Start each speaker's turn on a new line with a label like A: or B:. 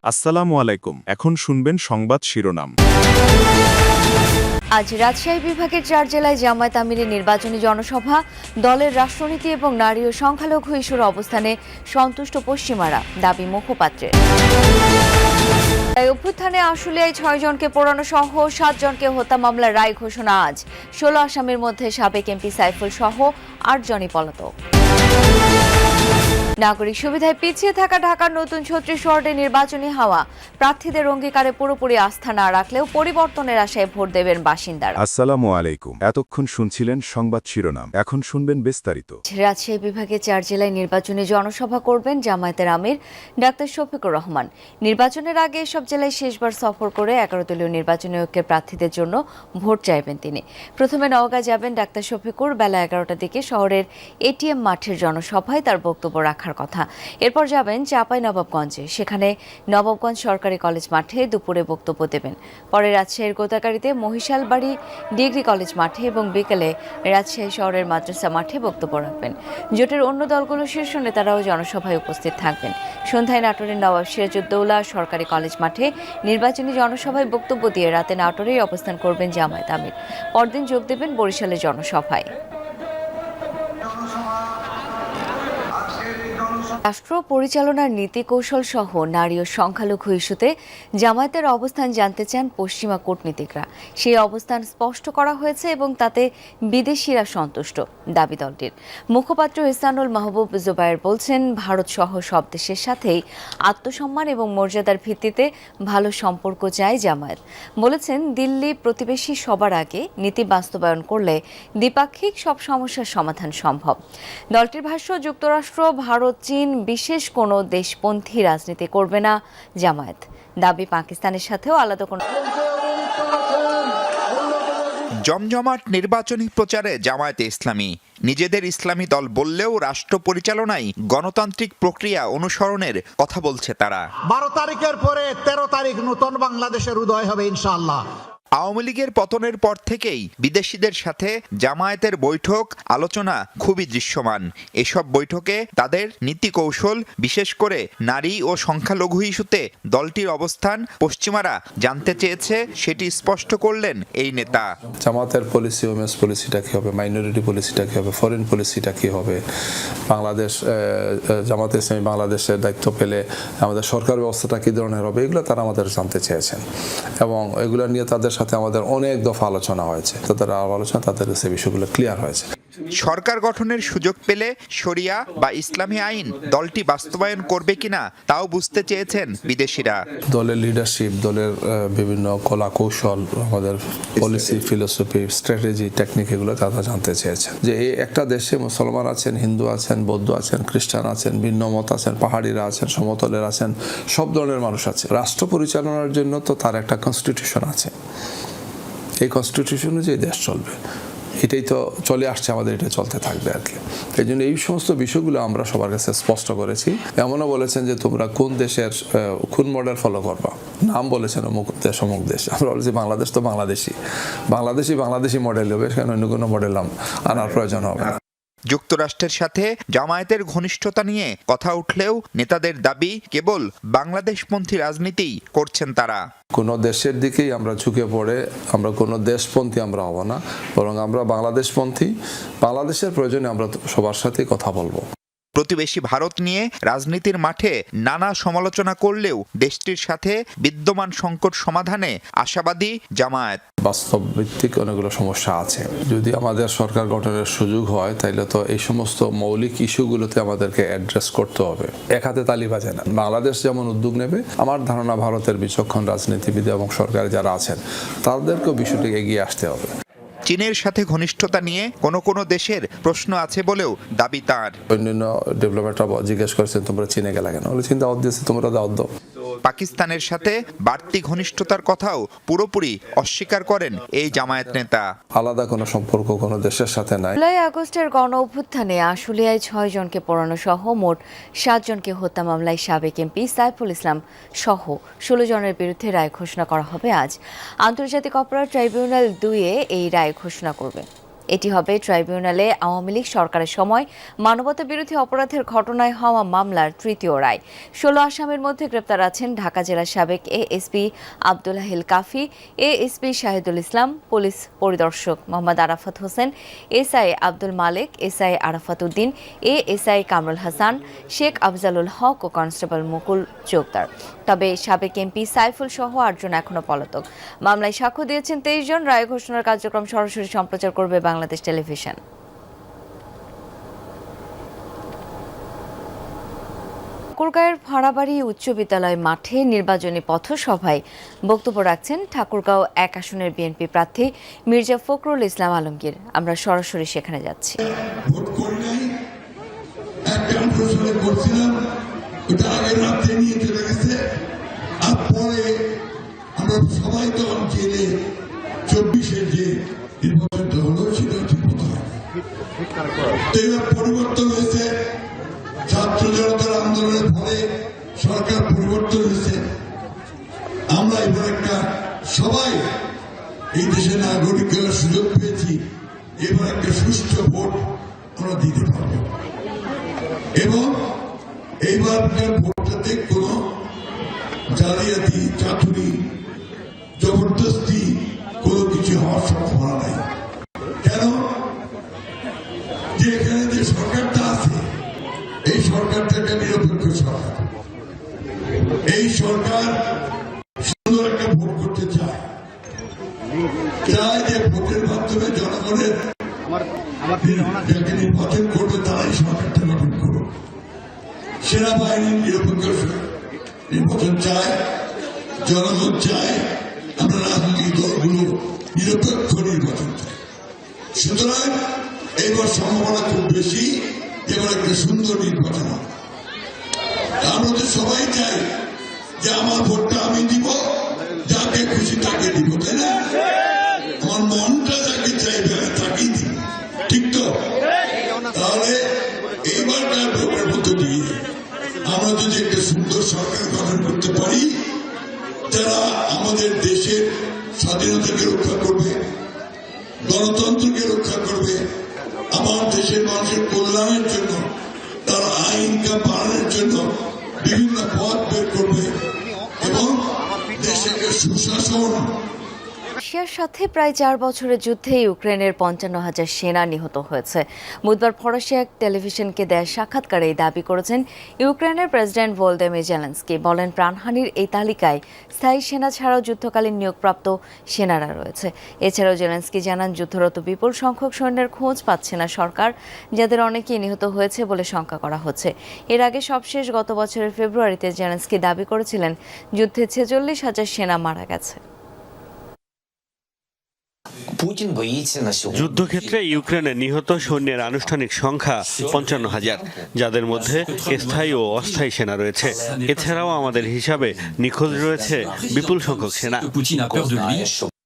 A: আসসালামু আলাইকুম। এখন শুনবেন সংবাদ শিরোনাম।
B: আজ রাজশাহী বিভাগের 4 জেলায় জামায়াত আমিরের নির্বাচনী জনসভা, দলের রাষ্ট্রনীতি এবং নারী ও সংখ্যালঘু ইস্যুর অবস্থানে সন্তুষ্ট পশ্চিমারা, দাবি মুখপাত্রের। এই অভ্যুত্থানে আশুলিয়ায় 6 জনকে পোড়ানো সহ 7 জনকে হত্যা মামলার রায় ঘোষণা আজ। 16 আসামির মধ্যে সাবেক এমপি সাইফুল সহ 8 জনই পলাতক। নাগরিক সুবিধায় পিছিয়ে থাকা ঢাকার নতুন 36 ওয়ার্ডে নির্বাচনী হাওয়া, প্রার্থীদের অঙ্গীকারে পুরোপুরি আস্থা না রাখলেও পরিবর্তনের আশায় ভোট দেবেন বাসিন্দারা।
C: আসসালামু আলাইকুম। এতক্ষণ শুনছিলেন সংবাদ শিরোনাম, এখন শুনবেন বিস্তারিত।
B: রাজশাহী বিভাগে 4 জেলায় নির্বাচনী জনসভা করবেন জামায়াতের আমির ডাক্তার শফিকুর রহমান। নির্বাচনের আগে এসব জেলায় শেষবার সফর করে 11 দলীয় নির্বাচনী ঐক্যের প্রার্থীদের জন্য ভোট চাইবেন তিনি। প্রথমে নওগাঁ যাবেন ডাক্তার শফিকুর। বেলা 11টার দিকে শহরের এটিএম মাঠের জনসভায় তার বক্তব্য রাখার কথা। এরপর যাবেন চাঁপাইনবাবগঞ্জে, সেখানে নবাবগঞ্জ সরকারি কলেজ মাঠে দুপুরে বক্তব্য দেবেন। পরে রাজশাহীর গোদাগাড়িতে মহিশালবাড়ি ডিগ্রি কলেজ মাঠে এবং বিকেলে রাজশাহী শহরের মাদ্রাসা মাঠে বক্তব্য রাখবেন। জোটের অন্য দলগুলোর শীর্ষ নেতারাও জনসভায় উপস্থিত থাকবেন। সন্ধ্যায় নাটোরের নবাব সিরাজউদ্দৌলা সরকারি কলেজ মাঠে নির্বাচনী জনসভায় বক্তব্য দিয়ে রাতে নাটোরেই অবস্থান করবেন জামায়াত আমির। পরদিন যোগ দেবেন বরিশালের জনসভায়। রাষ্ট্র পরিচালনার নীতি কৌশল সহ নারী ও সংখ্যালঘু ইস্যুতে জামায়াতের অবস্থান জানতে চান পশ্চিমা কূটনীতিকরা। সেই অবস্থান স্পষ্ট করা হয়েছে এবং তাতে বিদেশিরা সন্তুষ্ট, দাবি দলটির। মুখপাত্র ইহসানুল মাহবুব জুবায়ের বলছেন, ভারত সহ সব দেশের সাথেই আত্মসম্মান এবং মর্যাদার ভিত্তিতে ভালো সম্পর্ক চায় জামায়াত। বলেছেন, দিল্লি প্রতিবেশী সবার আগে নীতি বাস্তবায়ন করলে দ্বিপাক্ষিক সব সমস্যার সমাধান সম্ভব। দলটির ভাষ্য, যুক্তরাষ্ট্র, ভারত, চীন বিশেষ কোনো দেশপন্থী রাজনীতি করবে না জামায়াত। দাবি, পাকিস্তানের সাথেও আলাদা কোনো
D: জমজমাট নির্বাচনী প্রচারে জামায়াতে ইসলামী নিজেদের ইসলামী দল বললেও রাষ্ট্র পরিচালনায় গণতান্ত্রিক প্রক্রিয়া অনুসরণের কথা বলছে তারা।
E: 12 তারিখের পরে 13 তারিখ নতুন বাংলাদেশের উদয় হবে ইনশাআল্লাহ।
D: আওয়ামী লীগের পতনের পর থেকেই বিদেশিদের সাথে জামায়াতের বৈঠক আলোচনা খুবই দৃশ্যমান। এসব বৈঠকে তাদের নীতি কৌশল, বিশেষ করে নারী ও সংখ্যালঘু ইস্যুতে দলটির অবস্থান পশ্চিমারা জানতে চেয়েছে, সেটি স্পষ্ট করলেন এই নেতা।
F: জামায়াতের পলিসি, ওমেন্স পলিসিটা কী হবে, মাইনরিটি পলিসিটা কী হবে, ফরেন পলিসিটা কী হবে, বাংলাদেশ জামায়াতে ইসলামী বাংলাদেশের দায়িত্ব পেলে আমাদের সরকার ব্যবস্থাটা কী ধরনের হবে, এগুলো তারা আমাদের জানতে চেয়েছেন এবং এগুলো নিয়ে তাদের সাথে আমাদের অনেক দফা আলোচনা হয়েছে। তাদের আলোচনা, তাদের সে বিষয়গুলো ক্লিয়ার হয়েছে।
D: সরকার গঠনের সুযোগ পেলে শরিয়া বা ইসলামী আইন দলটি বাস্তবায়ন করবে কিনা তাও বুঝতে চেয়েছেন বিদেশিরা।
F: দলের লিডারশিপ, দলের বিভিন্ন কলা কৌশল, আমাদের পলিসি, ফিলোসফি, স্ট্র্যাটেজি, টেকনিক, এগুলো তারা জানতে চেয়েছেন। যে এই একটা দেশে মুসলমান আছেন, হিন্দু আছেন, বৌদ্ধ আছেন, খ্রিস্টান আছেন, ভিন্ন মত আছেন, পাহাড়িরা আছেন, সমতলের আছেন, সব ধরনের মানুষ আছে। রাষ্ট্র পরিচালনার জন্য তো তার একটা কনস্টিটিউশন আছে। এই কনস্টিটিউশন অনুযায়ী দেশ চলবে, এটাই তো চলে আসছে, আমাদের এটা চলতে থাকবে আর কি। এই জন্য এই সমস্ত বিষয়গুলো আমরা সবার কাছে স্পষ্ট করেছি। এমনও বলেছেন যে তোমরা কোন দেশের কোন মডেল ফলো করবা, নাম বলেছেন অমুক দেশ অমুক দেশ। আমরা বলেছি বাংলাদেশ তো বাংলাদেশি মডেল হবে, সেখানে অন্য কোনো মডেল আনার প্রয়োজন হবে না।
D: যুক্তরাষ্ট্রের সাথে জামায়াতের ঘনিষ্ঠতা নিয়ে কথা উঠলেও নেতাদের দাবি, কেবল বাংলাদেশপন্থী রাজনীতি করছেন তারা।
F: কোনো দেশের দিকেই আমরা ঝুঁকে পড়ে আমরা কোনো দেশপন্থী আমরা হব না, বরং আমরা বাংলাদেশপন্থী। বাংলাদেশের প্রয়োজনে আমরা সবার সাথে কথা বলবো।
D: প্রতিবেশী ভারত নিয়ে রাজনীতির মাঠে নানা সমালোচনা করলেও দেশটির সাথে বিদ্যমান সংকট সমাধানে আশাবাদী জামায়াত।
F: বাস্তব ভিত্তিক অনেকগুলো সমস্যা আছে। যদি আমাদের সরকার গঠনের সুযোগ হয়, তাইলে তো এই সমস্ত মৌলিক ইস্যুগুলোতে আমাদেরকে অ্যাড্রেস করতে হবে। এক হাতে তালি বাজে না। বাংলাদেশ যেমন উদ্যোগ নেবে, আমার ধারণা ভারতের বিচক্ষণ রাজনীতিবিদ এবং সরকারে যারা আছেন তাদেরকেও বিষয়টি এগিয়ে আসতে হবে।
D: চীনের সাথে ঘনিষ্ঠতা নিয়ে কোনো দেশের প্রশ্ন আছে বলেও দাবি তার।
F: অন্যান্য ডেভেলপমেন্টরা জিজ্ঞেস করেছেন, তোমরা চীনে গেলে কেন? বলে, চিন্তা দিয়েছে, তোমরা দাও দাও।
D: পাকিস্তানের সাথে বাড়তি ঘনিষ্ঠতার কথাও পুরোপুরি অস্বীকার করেন এই জামায়াত নেতা।
F: আলাদা কোনো সম্পর্ক কোনো দেশের সাথে নাই।
B: জুলাই আগস্টের গণ অভ্যুত্থানে আশুলিয়ায় 6 জনকে পোড়ানো সহ মোট 7 জনকে হত্যা মামলায় সাবেক এমপি সাইফুল ইসলাম সহ 16 জনের বিরুদ্ধে রায় ঘোষণা করা হবে আজ। আন্তর্জাতিক অপরাধ ট্রাইব্যুনাল 2 এই রায় ঘোষণা করবে। এটি হবে ট্রাইব্যুনালে আওয়ামী লীগ সরকারের সময় মানবতা বিরোধী অপরাধের ঘটনায় হওয়া মামলার তৃতীয় রায়। 16 আসামির মধ্যে গ্রেপ্তার আছেন ঢাকা জেলার সাবেক এএসপি আব্দুল হালিল কাফি, এএসপি শাহিদুল ইসলাম, পুলিশ পরিদর্শক মোহাম্মদ আরাফাত হোসেন, এসআই আব্দুল মালেক, এসআই আরাফাত উদ্দিন, এএসআই কামরুল হাসান, শেখ আফজালুল হক ও কনস্টেবল মুকুল চোকদার। তবে সাবেক এমপি সাইফুল সহ 8 জন এখনো পলাতক। মামলায় সাক্ষ্য দিয়েছেন 23 জন। রায় ঘোষণার কার্যক্রম সরাসরি সম্প্রচার করবে বাংলাদেশ টেলিভিশন। ঠাকুরগাঁওয়ের ভাড়াবাড়ি উচ্চ বিদ্যালয় মাঠে নির্বাচনী পথসভায় বক্তব্য রাখছেন ঠাকুরগাঁও 1 আসনের বিএনপি প্রার্থী মির্জা ফখরুল ইসলাম আলমগীর। আমরা সরাসরি সেখানে যাচ্ছি।
G: ভোট করি নাই, একটা আন্দোলন করছিলাম, ওটা আগের রাত্রে নিয়ে চলে গেছে। আর পরে আমরা সবাই তখন জেলে 24-এর যে নির্বাচনটা হলো সেটা ঠিক মতো হয়। এবার পরিবর্তন হয়েছে, ছাত্র জনতার আন্দোলনের ফলে সরকার পরিবর্তন হয়েছে। আমরা এবার একটা সবাই এই দেশে নাগরিকের সুযোগ পেয়েছি, এবার একটা সুষ্ঠু ভোট আমরা দিতে পারব এবং এইবারকার ভোটটাতে কোনো জালিয়াতি, চাতুরি, জবরদস্তি কোনো কিছু হওয়ার সম্ভাবনা নাই। কেন? যে এখানে যে সরকারটা আছে, এই সরকারটা একটা নিরপেক্ষ সরকার। এই সরকার সুন্দর একটা ভোট করতে চায় যে ভোটের মাধ্যমে জনগণের যাকে নির্বাচন করবে তারাই সরকারটা গঠন করুক। সেনাবাহিনী নিরপেক্ষ নির্বাচন চায়, জনগণ চায়, আমরা রাজনৈতিক দলগুলো নিরপেক্ষ নির্বাচন চাই। সুতরাং এইবার সম্ভাবনা খুব বেশি, এবার একটা সুন্দর নির্বাচন হবে। আমরা তো সবাই চাই যে আমার ভোটটা আমি দিব, যাকে খুশি তাকে দিব, তাই না? আমার মনটা যাকে চাইবে তাকেই দিব, ঠিক তো? তাহলে এইবারকার ভোটের মধ্যে দিয়ে আমরা যদি একটা সুন্দর সরকার গঠন করতে পারি, যারা আমাদের দেশের স্বাধীনতাকে রক্ষা করবে, গণতন্ত্রকে রক্ষা করবে, আমার দেশের মানুষের কল্যাণের জন্য, তার আইনটা বাড়ানোর জন্য বিভিন্ন পথ বের করবে এবং দেশে সুশাসন।
B: রাশিয়ার সাথে প্রায় 4 বছরের যুদ্ধে ইউক্রেনের 55,000 সেনা নিহত হয়েছে। বুধবার ফরাসি এক টেলিভিশনকে দেয়া সাক্ষাৎকারে এই দাবি করেছেন ইউক্রেনের প্রেসিডেন্ট ভলোদিমির জেলেনস্কি। বলেন, প্রাণহানির এই তালিকায় স্থায়ী সেনা ছাড়াও যুদ্ধকালীন নিয়োগপ্রাপ্ত সেনারা রয়েছে। এছাড়াও জেলেনস্কি জানান, যুদ্ধরত বিপুল সংখ্যক সৈন্যের খোঁজ পাচ্ছে না সরকার, যাদের অনেকেই নিহত হয়েছে বলে শঙ্কা করা হচ্ছে। এর আগে সবশেষ গত বছরের ফেব্রুয়ারিতে জেলেনস্কি দাবি করেছিলেন যুদ্ধে 46,000 সেনা মারা গেছে।
H: যুদ্ধক্ষেত্রে ইউক্রেনের নিহত সৈন্যের আনুষ্ঠানিক সংখ্যা 55,000, যাদের মধ্যে স্থায়ী ও অস্থায়ী সেনা রয়েছে। এছাড়াও আমাদের হিসাবে নিখোঁজ রয়েছে বিপুল সংখ্যক সেনা।